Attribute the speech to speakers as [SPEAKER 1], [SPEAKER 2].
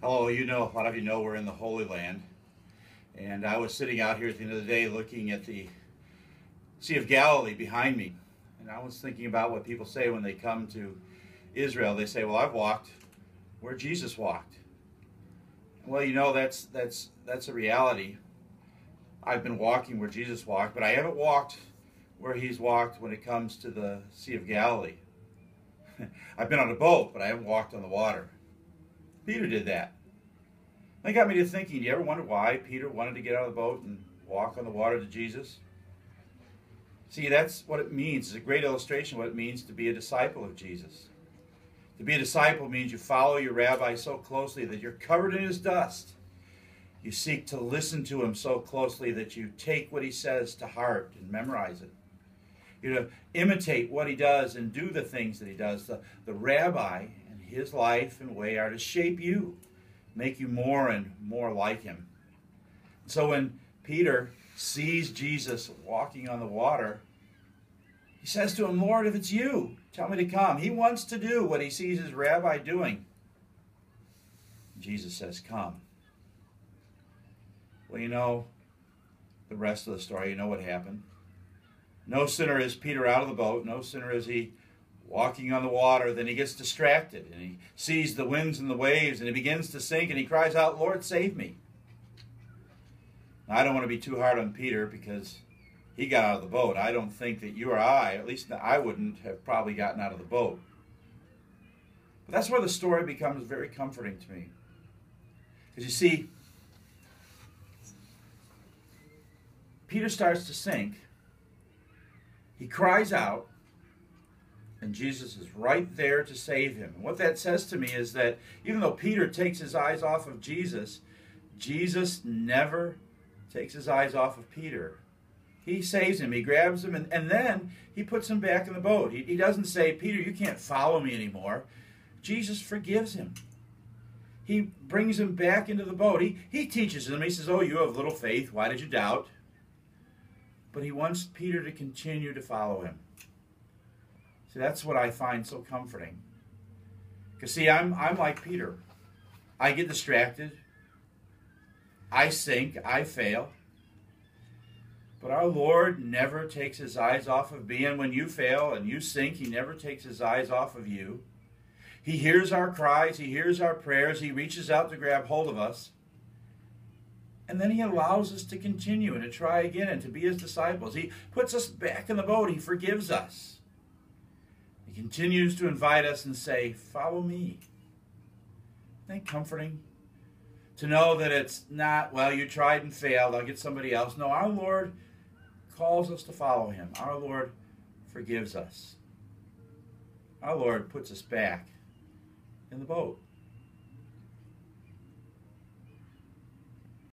[SPEAKER 1] Oh, a lot of you know we're in the Holy Land. And I was sitting out here at the end of the day looking at the Sea of Galilee behind me. And I was thinking about what people say when they come to Israel. They say, well, I've walked where Jesus walked. Well, that's a reality. I've been walking where Jesus walked, but I haven't walked where he's walked when it comes to the Sea of Galilee. I've been on a boat, but I haven't walked on the water. Peter did that. That got me to thinking, do you ever wonder why Peter wanted to get out of the boat and walk on the water to Jesus? See, that's what it means. It's a great illustration of what it means to be a disciple of Jesus. To be a disciple means you follow your rabbi so closely that you're covered in his dust. You seek to listen to him so closely that you take what he says to heart and memorize it. You're to imitate what he does and do the things that he does. The rabbi and his life and way are to shape you, make you more and more like him. So when Peter sees Jesus walking on the water, he says to him, Lord, if it's you, tell me to come. He wants to do what he sees his rabbi doing. Jesus says, come. Well, the rest of the story. You know what happened. No sooner is Peter out of the boat, no sooner is he walking on the water, than he gets distracted, and he sees the winds and the waves, and he begins to sink, and he cries out, Lord, save me. Now, I don't want to be too hard on Peter, because he got out of the boat. I don't think that you or I, at least I wouldn't have probably gotten out of the boat. But that's where the story becomes very comforting to me. Because you see, Peter starts to sink. He cries out, and Jesus is right there to save him. And what that says to me is that even though Peter takes his eyes off of Jesus, Jesus never takes his eyes off of Peter. He saves him. He grabs him, and then he puts him back in the boat. He doesn't say, Peter, you can't follow me anymore. Jesus forgives him. He brings him back into the boat. He teaches him. He says, oh, you have little faith. Why did you doubt? But he wants Peter to continue to follow him. See, that's what I find so comforting. Because, see, I'm like Peter. I get distracted. I sink. I fail. But our Lord never takes his eyes off of me. And when you fail and you sink, he never takes his eyes off of you. He hears our cries. He hears our prayers. He reaches out to grab hold of us. And then he allows us to continue and to try again and to be his disciples. He puts us back in the boat. He forgives us. He continues to invite us and say, follow me. Isn't that comforting? To know that it's not, well, you tried and failed, I'll get somebody else. No, our Lord calls us to follow him. Our Lord forgives us. Our Lord puts us back in the boat.